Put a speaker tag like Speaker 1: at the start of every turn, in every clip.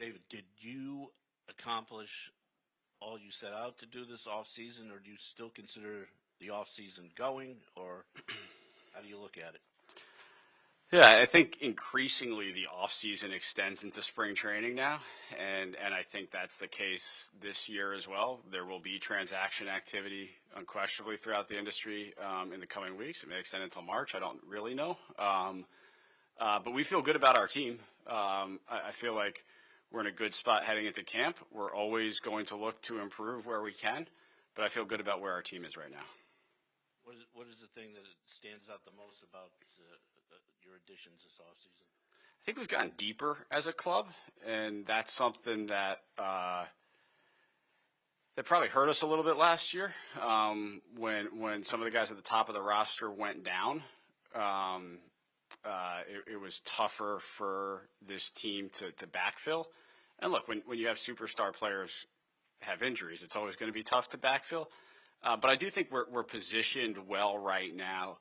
Speaker 1: David, did you accomplish all you set out to do this off season, or do you still consider the off season going, or how do you look at it?
Speaker 2: Yeah, I think increasingly the off season extends into spring training now, and I think that's the case this year as well. There will be transaction activity unquestionably throughout the industry in the coming weeks. It may extend until March. I don't really know, but we feel good about our team. I feel like we're in a good spot heading into camp. We're always going to look to improve where we can, but I feel good about where our team is right now.
Speaker 1: What is the thing that stands out the most about your additions this offseason?
Speaker 2: I think we've gotten deeper as a club, and that's something that that probably hurt us a little bit last year when some of the guys at the top of the roster went down. It was tougher for this team to backfill. And look, when you have superstar players have injuries, it's always going to be tough to backfill. But I do think we're positioned well right now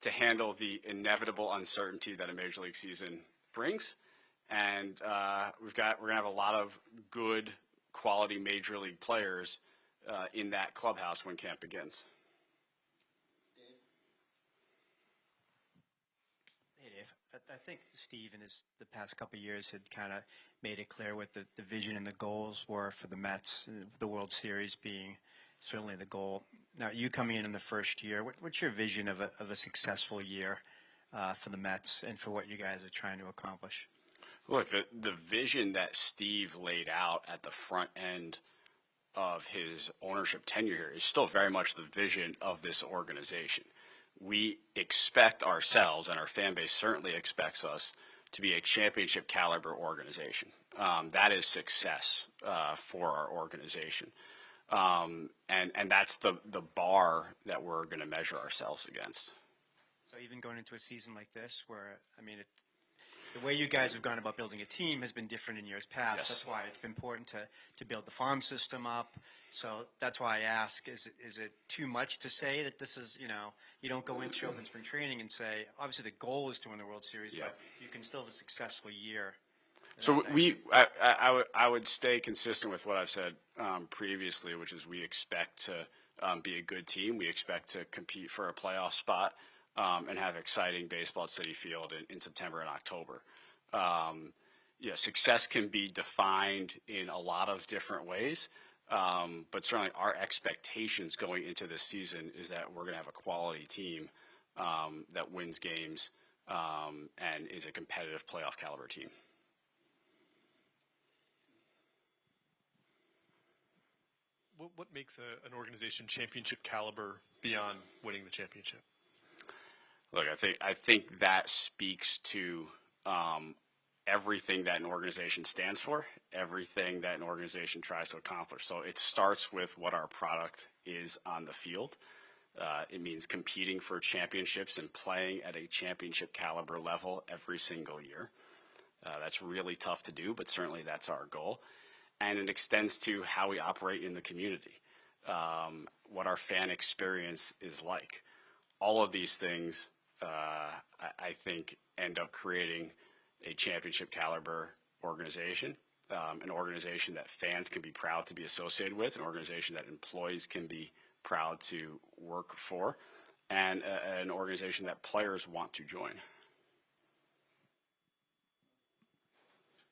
Speaker 2: to handle the inevitable uncertainty that a major league season brings. And we're going to have a lot of good quality major league players in that clubhouse when camp begins.
Speaker 3: Hey, Dave. I think Steve in the past couple of years had kind of made it clear what the vision and the goals were for the Mets, the World Series being certainly the goal. Now, you coming in the first year, what's your vision of a successful year for the Mets and for what you guys are trying to accomplish?
Speaker 2: Look, the vision that Steve laid out at the front end of his ownership tenure here is still very much the vision of this organization. We expect ourselves, and our fan base certainly expects us, to be a championship caliber organization. That is success for our organization. And that's the bar that we're going to measure ourselves against.
Speaker 3: So even going into a season like this where, I mean, the way you guys have gone about building a team has been different in years past.
Speaker 2: Yes.
Speaker 3: That's why it's been important to build the farm system up. So that's why I ask, is it too much to say that this is, you don't go into open spring training and say, obviously the goal is to win the World Series, but you can still have a successful year.
Speaker 2: So I would stay consistent with what I've said previously, which is we expect to be a good team. We expect to compete for a playoff spot and have exciting baseball at Citi Field in September and October. Success can be defined in a lot of different ways, but certainly our expectations going into this season is that we're going to have a quality team that wins games and is a competitive playoff caliber team.
Speaker 4: What makes an organization championship caliber beyond winning the championship?
Speaker 2: Look, I think that speaks to everything that an organization stands for, everything that an organization tries to accomplish. So it starts with what our product is on the field. It means competing for championships and playing at a championship caliber level every single year. That's really tough to do, but certainly that's our goal. And it extends to how we operate in the community, what our fan experience is like. All of these things, I think, end up creating a championship caliber organization, an organization that fans can be proud to be associated with, an organization that employees can be proud to work for, and an organization that players want to join.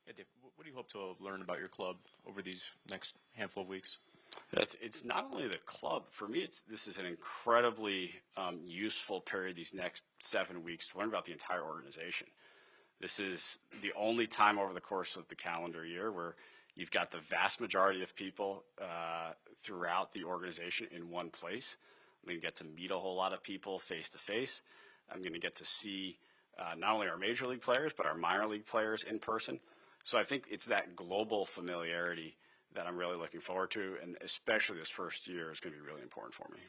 Speaker 5: Yeah, Dave, what do you hope to learn about your club over these next handful of weeks?
Speaker 2: It's not only the club. For me, this is an incredibly useful period, these next 7 weeks, to learn about the entire organization. This is the only time over the course of the calendar year where you've got the vast majority of people throughout the organization in one place. I'm going to get to meet a whole lot of people face to face. I'm going to get to see not only our major league players, but our minor league players in person. So I think it's that global familiarity that I'm really looking forward to, and especially this first year is going to be really important for me.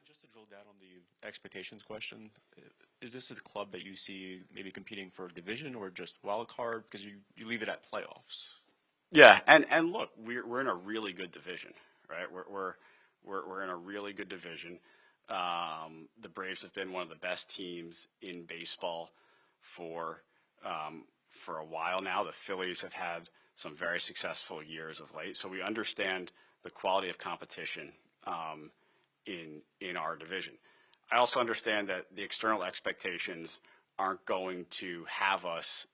Speaker 5: Just to drill down on the expectations question, is this a club that you see maybe competing for a division or just wild card? Because you leave it at playoffs.
Speaker 2: Yeah, and look, we're in a really good division, right? We're in a really good division. The Braves have been one of the best teams in baseball for a while now. The Phillies have had some very successful years of late. So we understand the quality of competition in our division. I also understand that the external expectations aren't going to have us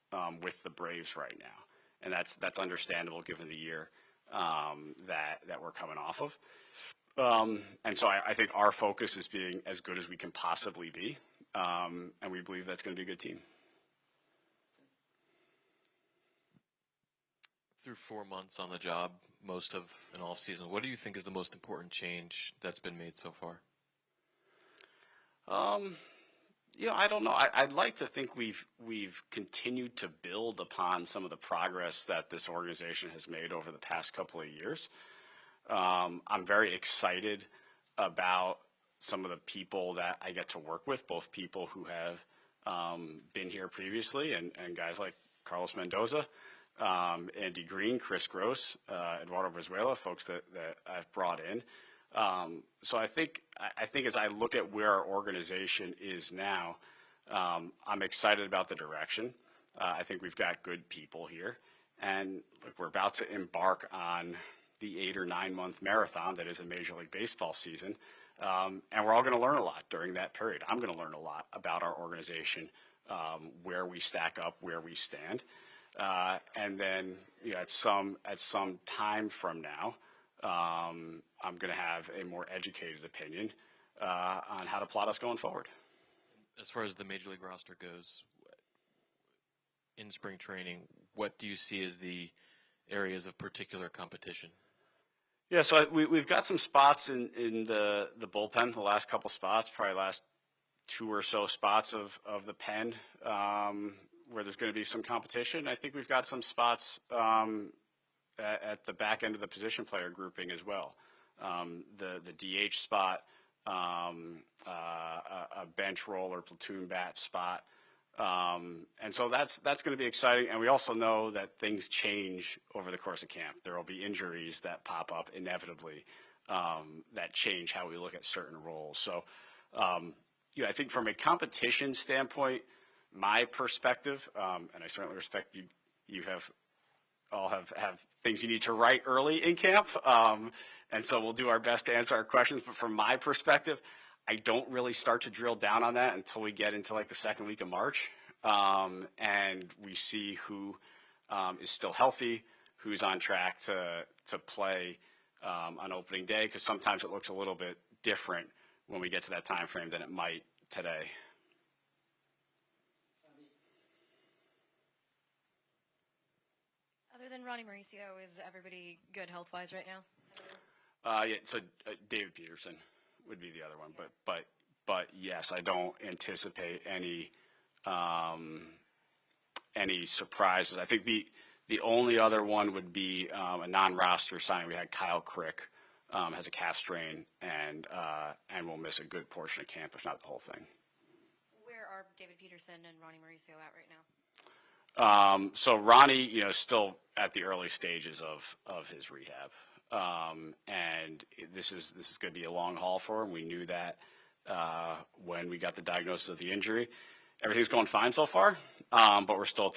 Speaker 2: with the Braves right now, and that's understandable given the year that we're coming off of. And so I think our focus is being as good as we can possibly be, and we believe that's going to be a good team.
Speaker 6: Through 4 months on the job, most of an off season, what do you think is the most important change that's been made so far?
Speaker 2: I don't know. I'd like to think we've continued to build upon some of the progress that this organization has made over the past couple of years. I'm very excited about some of the people that I get to work with, both people who have been here previously and guys like Carlos Mendoza, Andy Green, Chris Gross, Eduardo Brizuela, folks that I've brought in. So I think as I look at where our organization is now, I'm excited about the direction. I think we've got good people here, and look, we're about to embark on the 8 or 9 month marathon that is a Major League Baseball season, and we're all going to learn a lot during that period. I'm going to learn a lot about our organization, where we stack up, where we stand. And then at some time from now, I'm going to have a more educated opinion on how to plot us going forward.
Speaker 6: As far as the Major League roster goes, in spring training, what do you see as the areas of particular competition?
Speaker 2: Yeah, so we've got some spots in the bullpen, the last couple spots, probably last 2 or so spots of the pen, where there's going to be some competition. I think we've got some spots at the back end of the position player grouping as well. The DH spot, a bench roll or platoon bat spot. And so that's going to be exciting. And we also know that things change over the course of camp. There will be injuries that pop up inevitably that change how we look at certain roles. So, I think from a competition standpoint, my perspective, and I certainly respect you have things you need to write early in camp. And so we'll do our best to answer our questions. But from my perspective, I don't really start to drill down on that until we get into like the second week of March. And we see who is still healthy, who's on track to play on opening day, because sometimes it looks a little bit different when we get to that time frame than it might today.
Speaker 7: Other than Ronnie Mauricio, is everybody good health-wise right now?
Speaker 2: So David Peterson would be the other one, but yes, I don't anticipate any surprises. I think the only other one would be a non-roster signing. We had Kyle Crick, has a calf strain, and will miss a good portion of camp, if not the whole thing.
Speaker 7: Where are David Peterson and Ronnie Mauricio at right now?
Speaker 2: So Ronnie, still at the early stages of his rehab, and this is going to be a long haul for him. We knew that when we got the diagnosis of the injury. Everything's going fine so far, but we're still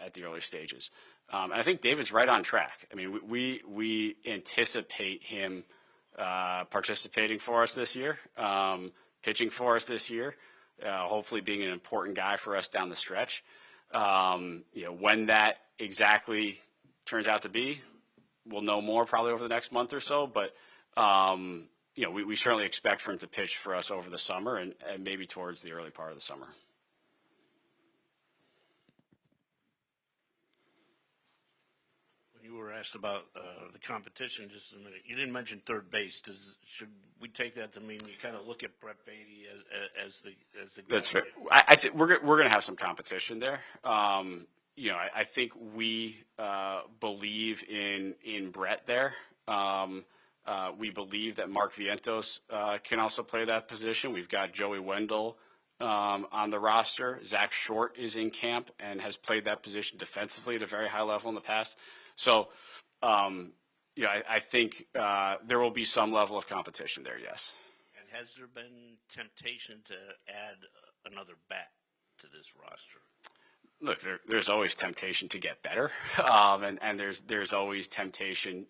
Speaker 2: at the early stages. And I think David's right on track. I mean, we anticipate him participating for us this year, pitching for us this year, hopefully being an important guy for us down the stretch. When that exactly turns out to be, we'll know more probably over the next month or so. But we certainly expect for him to pitch for us over the summer and maybe towards the early part of the summer.
Speaker 1: When you were asked about the competition just a minute, you didn't mention third base. Should we take that to mean you kind of look at Brett Beatty as the guy?
Speaker 2: That's fair. I think we're going to have some competition there. I think we believe in Brett there. We believe that Mark Vientos can also play that position. We've got Joey Wendell on the roster. Zach Short is in camp and has played that position defensively at a very high level in the past. So, I think there will be some level of competition there, yes.
Speaker 1: And has there been temptation to add another bat to this roster?
Speaker 2: look, there's always temptation to get better, and there's always temptation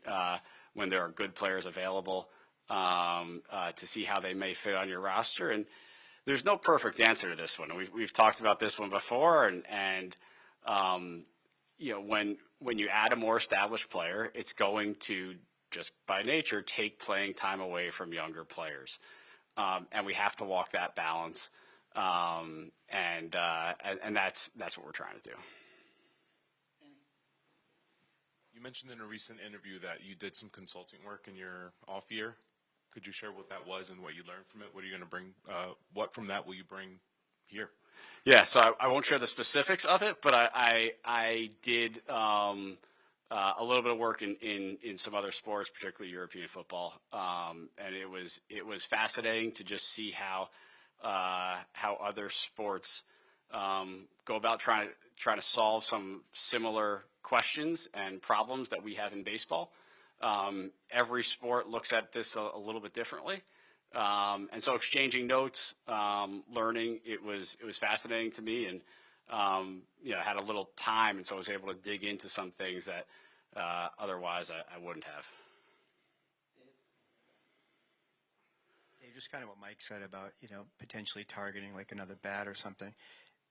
Speaker 2: when there are good players available to see how they may fit on your roster. And there's no perfect answer to this one. We've talked about this one before, and when you add a more established player, it's going to just by nature take playing time away from younger players, and we have to walk that balance. And that's what we're trying to do.
Speaker 8: You mentioned in a recent interview that you did some consulting work in your off year. Could you share what that was and what you learned from it? What are you going to bring? What from that will you bring here?
Speaker 2: Yeah, so I won't share the specifics of it, but I did a little bit of work in some other sports, particularly European football, and it was fascinating to just see how other sports go about trying to solve some similar questions and problems that we have in baseball. Every sport looks at this a little bit differently, and so exchanging notes, learning, it was fascinating to me, and had a little time, and so I was able to dig into some things that otherwise I wouldn't have.
Speaker 3: Just kind of what Mike said about, potentially targeting like another bat or something.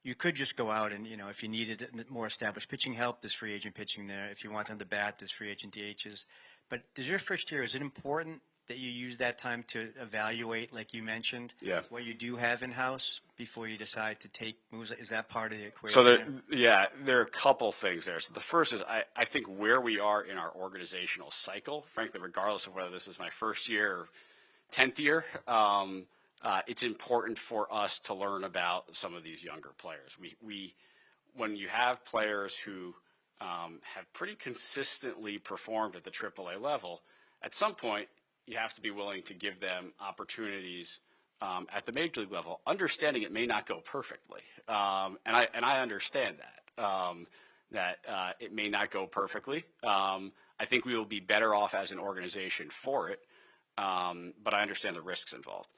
Speaker 3: You could just go out and, if you needed more established pitching help, there's free agent pitching there. If you want another bat, there's free agent DHs. But does your first year, is it important that you use that time to evaluate, like you mentioned, what you do have in-house before you decide to take moves? Is that part of the equation?
Speaker 2: So there are a couple things there. So the first is I think where we are in our organizational cycle, frankly, regardless of whether this is my first year or 10th year, it's important for us to learn about some of these younger players. When you have players who have pretty consistently performed at the AAA level, at some point you have to be willing to give them opportunities at the major league level, understanding it may not go perfectly, and I understand that it may not go perfectly. I think we will be better off as an organization for it. But I understand the risks involved.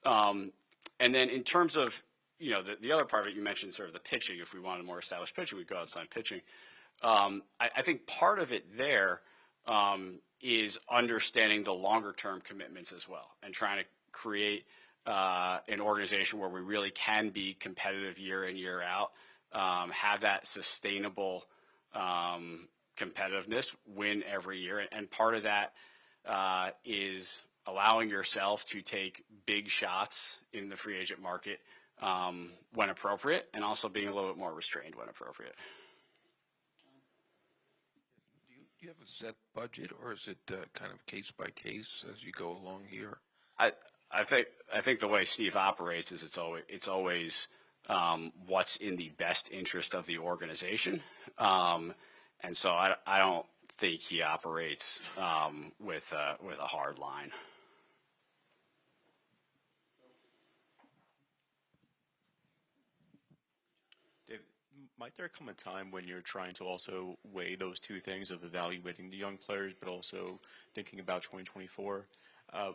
Speaker 2: And then in terms of, the other part of it, you mentioned sort of the pitching. If we wanted more established pitching, we'd go outside pitching. I think part of it there is understanding the longer-term commitments as well and trying to create an organization where we really can be competitive year in, year out, have that sustainable competitiveness, win every year. And part of that is allowing yourself to take big shots in the free agent market when appropriate, and also being a little bit more restrained when appropriate.
Speaker 9: Do you have a set budget, or is it kind of case by case as you go along here?
Speaker 2: I think the way Steve operates is it's always what's in the best interest of the organization, and so I don't think he operates with a hard line.
Speaker 5: Dave, might there come a time when you're trying to also weigh those two things of evaluating the young players, but also thinking about 2024?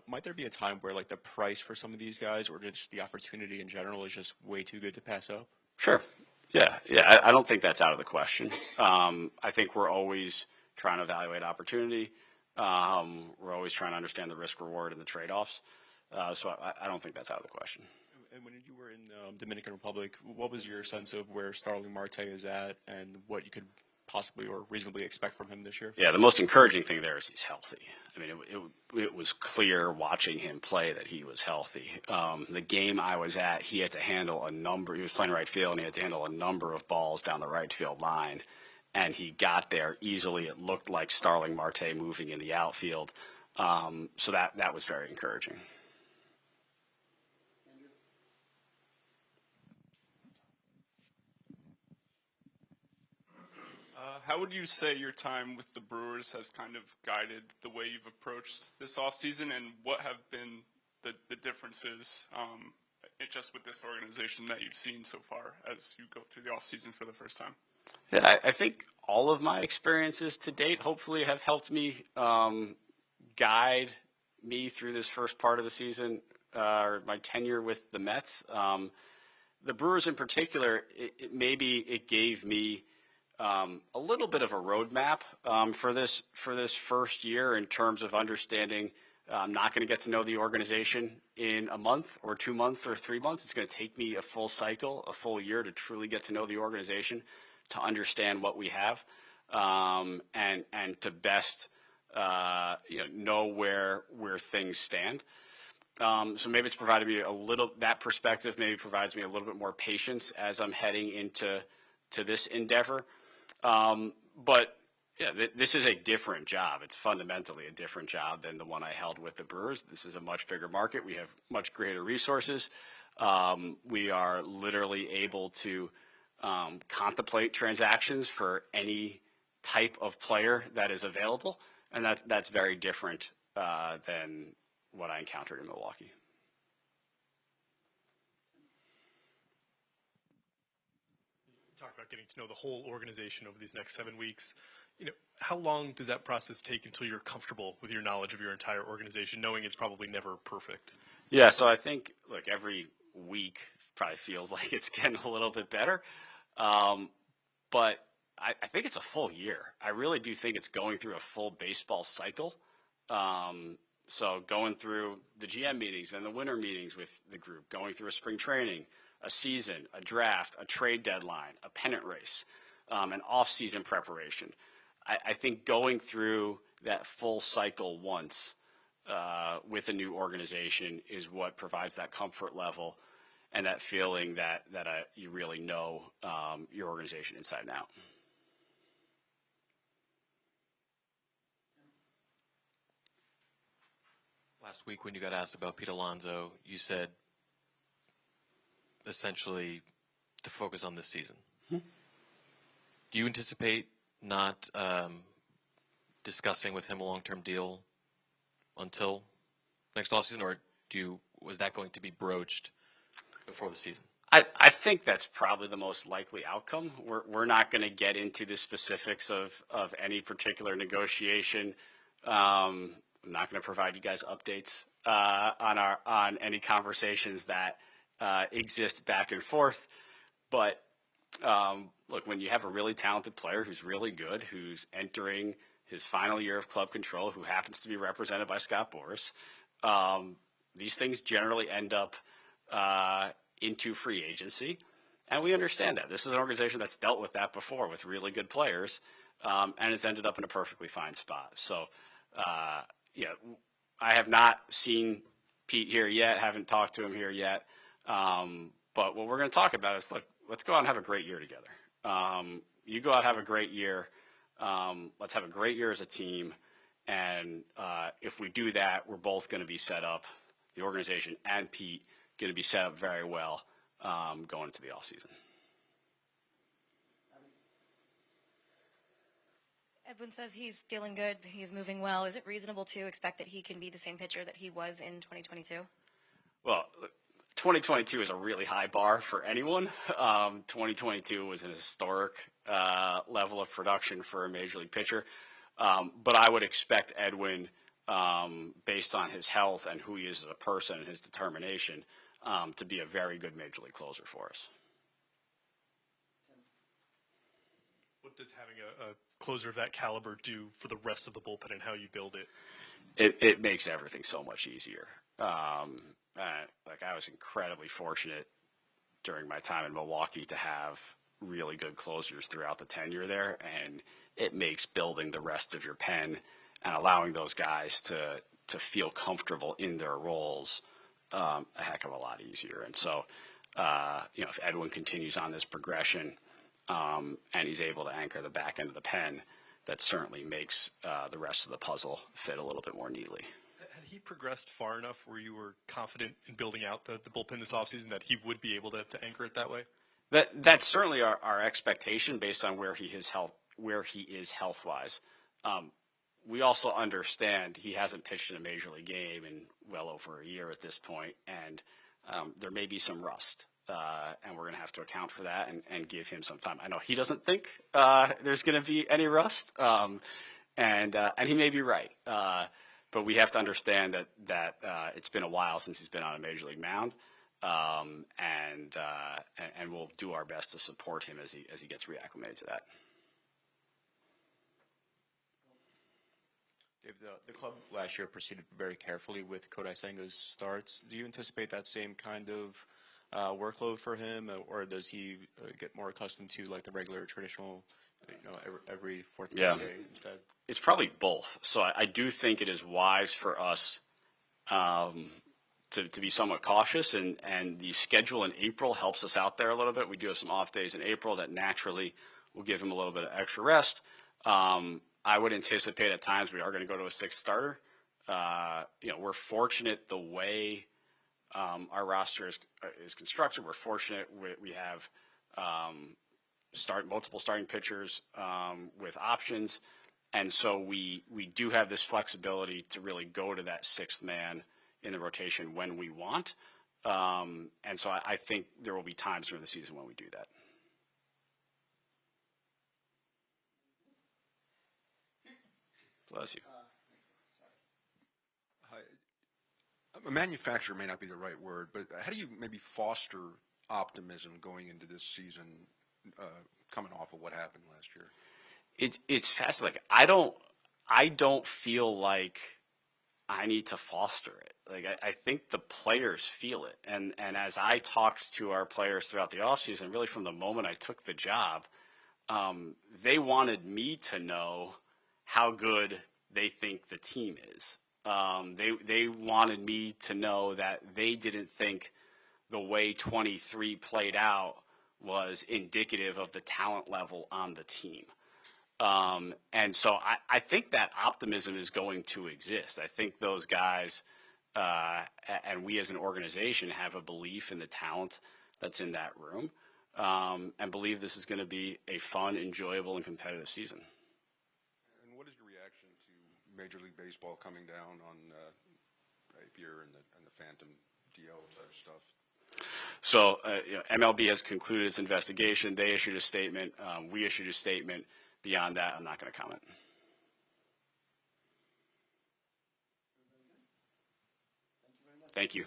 Speaker 5: Might there be a time where like the price for some of these guys, or just the opportunity in general, is just way too good to pass up?
Speaker 2: Sure. Yeah. I don't think that's out of the question. I think we're always trying to evaluate opportunity. We're always trying to understand the risk reward and the trade-offs. So I don't think that's out of the question.
Speaker 5: And when you were in Dominican Republic, what was your sense of where Starling Marte is at and what you could possibly or reasonably expect from him this year?
Speaker 2: Yeah, the most encouraging thing there is he's healthy. I mean, it was clear watching him play that he was healthy. The game I was at, he had to handle he was playing right field, and he had to handle a number of balls down the right field line. And he got there easily. It looked like Starling Marte moving in the outfield. So that was very encouraging.
Speaker 10: How would you say your time with the Brewers has kind of guided the way you've approached this offseason, and what have been the differences just with this organization that you've seen so far as you go through the offseason for the first time?
Speaker 2: Yeah, I think all of my experiences to date hopefully have helped me guide me through this first part of the season, or my tenure with the Mets. the Brewers in particular, maybe it gave me a little bit of a roadmap for this first year in terms of understanding. I'm not going to get to know the organization in a month or 2 months or 3 months. It's going to take me a full cycle, a full year to truly get to know the organization, to understand what we have, and to best know where things stand. So maybe it's provided me that perspective maybe provides me a little bit more patience as I'm heading into this endeavor. But yeah, this is a different job. It's fundamentally a different job than the one I held with the Brewers. This is a much bigger market. We have much greater resources. We are literally able to contemplate transactions for any type of player that is available, and that's very different than what I encountered in Milwaukee.
Speaker 4: You talked about getting to know the whole organization over these next 7 weeks. How long does that process take until you're comfortable with your knowledge of your entire organization, knowing it's probably never perfect?
Speaker 2: Yeah, so I think, look, every week probably feels like it's getting a little bit better. But I think it's a full year. I really do think it's going through a full baseball cycle. So going through the GM meetings and the winter meetings with the group, going through a spring training, a season, a draft, a trade deadline, a pennant race, an off-season preparation. I think going through that full cycle once with a new organization is what provides that comfort level and that feeling that you really know your organization inside and out.
Speaker 6: Last week when you got asked about Pete Alonso, you said essentially to focus on this season. Do you anticipate not discussing with him a long-term deal until next offseason, or was that going to be broached before the season?
Speaker 2: I think that's probably the most likely outcome. We're not going to get into the specifics of any particular negotiation. I'm not going to provide you guys updates on any conversations that exist back and forth. But look, when you have a really talented player who's really good, who's entering his final year of club control, who happens to be represented by Scott Boras, these things generally end up into free agency. And we understand that. This is an organization that's dealt with that before with really good players, and has ended up in a perfectly fine spot. So, I have not seen Pete here yet, haven't talked to him here yet. But what we're going to talk about is, look, let's go out and have a great year together. You go out and have a great year. Let's have a great year as a team. And if we do that, we're both going to be set up, the organization and Pete, going to be set up very well going into the offseason.
Speaker 7: Edwin says he's feeling good, he's moving well. Is it reasonable to expect that he can be the same pitcher that he was in 2022?
Speaker 2: Well, 2022 is a really high bar for anyone. 2022 was an historic level of production for a major league pitcher. But I would expect Edwin, based on his health and who he is as a person and his determination, to be a very good major league closer for us.
Speaker 4: What does having a closer of that caliber do for the rest of the bullpen and how you build it?
Speaker 2: It makes everything so much easier. I was incredibly fortunate during my time in Milwaukee to have really good closers throughout the tenure there, and it makes building the rest of your pen and allowing those guys to feel comfortable in their roles a heck of a lot easier. And so, if Edwin continues on this progression and he's able to anchor the back end of the pen, that certainly makes the rest of the puzzle fit a little bit more neatly.
Speaker 4: Had he progressed far enough where you were confident in building out the bullpen this offseason that he would be able to anchor it that way?
Speaker 2: That's certainly our expectation based on where he is health-wise. We also understand he hasn't pitched in a major league game in well over a year at this point, and there may be some rust. And we're going to have to account for that and give him some time. I know he doesn't think there's going to be any rust, and he may be right. But we have to understand that it's been a while since he's been on a major league mound, and we'll do our best to support him as he gets reacclimated to that.
Speaker 5: Dave, the club last year proceeded very carefully with Kodai Senga's starts. Do you anticipate that same kind of workload for him, or does he get more accustomed to like the regular traditional, every fourth day instead?
Speaker 2: It's probably both. So I do think it is wise for us to be somewhat cautious, and the schedule in April helps us out there a little bit. We do have some off days in April that naturally will give him a little bit of extra rest. I would anticipate at times we are going to go to a sixth starter. We're fortunate the way our roster is constructed. We're fortunate we have multiple starting pitchers with options, and so we do have this flexibility to really go to that sixth man in the rotation when we want. And so I think there will be times during the season when we do that. Bless you.
Speaker 11: A manufacturer may not be the right word, but how do you maybe foster optimism going into this season, coming off of what happened last year?
Speaker 2: It's fascinating. I don't feel like I need to foster it. Like I think the players feel it, and as I talked to our players throughout the offseason, really from the moment I took the job, they wanted me to know how good they think the team is. They wanted me to know that they didn't think the way 23 played out was indicative of the talent level on the team. And so I think that optimism is going to exist. I think those guys and we as an organization have a belief in the talent that's in that room, and believe this is going to be a fun, enjoyable, and competitive season.
Speaker 11: And what is your reaction to Major League Baseball coming down on Napier and the Phantom DO type stuff?
Speaker 2: So MLB has concluded its investigation. They issued a statement. We issued a statement. Beyond that, I'm not going to comment. Thank you.